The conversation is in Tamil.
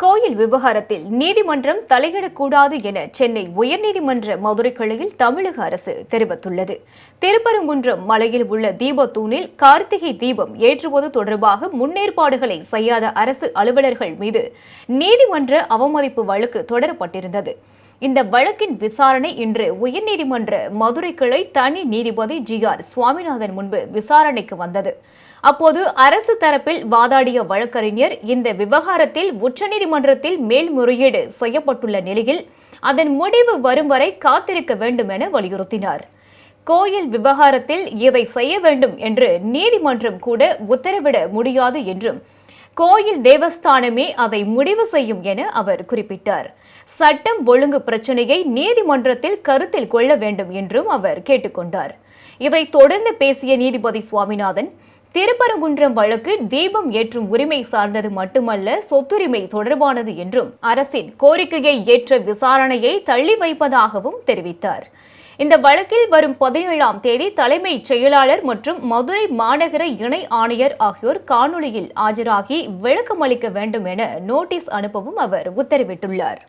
கோயில் விவகாரத்தில் நீதிமன்றம் தலையிடக்கூடாது என சென்னை உயர்நீதிமன்ற மதுரை கிளையில் தமிழக அரசு தெரிவித்துள்ளது. திருப்பரங்குன்றம் மலையில் உள்ள தீபத்தூணில் கார்த்திகை தீபம் ஏற்றுவது தொடர்பாக முன்னேற்பாடுகளை செய்யாத அரசு அலுவலர்கள் மீது நீதிமன்ற அவமதிப்பு வழக்கு தொடரப்பட்டிருந்தது. இந்த வழக்கின் விசாரணை இன்று உயர்நீதிமன்ற மதுரை கிளை தனி நீதிபதி GR சுவாமிநாதன் முன்பு விசாரணைக்கு வந்தது. அப்போது அரசு தரப்பில் வாதாடிய வழக்கறிஞர் இந்த விவகாரத்தில் உச்சநீதிமன்றத்தில் மேல்முறையீடு செய்யப்பட்டுள்ள நிலையில் அதன் முடிவு வரும் வரை காத்திருக்க வேண்டும் என வலியுறுத்தினார். கோயில் விவகாரத்தில் இதை செய்ய வேண்டும் என்று நீதிமன்றம் கூட உத்தரவிட முடியாது என்றும் கோயில் தேவஸ்தானமே அதை முடிவு செய்யும் என அவர் குறிப்பிட்டார். சட்டம் ஒழுங்கு பிரச்சனையை நீதிமன்றத்தில் கருத்தில் கொள்ள வேண்டும் என்றும் அவர் கேட்டுக்கொண்டார். இதைத் தொடர்ந்து பேசிய நீதிபதி சுவாமிநாதன், திருப்பரங்குன்றம் வழக்கு தீபம் ஏற்றும் உரிமை சார்ந்தது மட்டுமல்ல, சொத்துரிமை தொடர்பானது என்றும் அரசின் கோரிக்கையை ஏற்ற விசாரணையை தள்ளி வைப்பதாகவும் தெரிவித்தார். இந்த வழக்கில் வரும் 17ஆம் தேதி தலைமைச் செயலாளர் மற்றும் மதுரை மாநகர இணை ஆணையர் ஆகியோர் காணொலியில் ஆஜராகி விளக்கமளிக்க வேண்டும் என நோட்டீஸ் அனுப்பவும் அவர் உத்தரவிட்டுள்ளார்.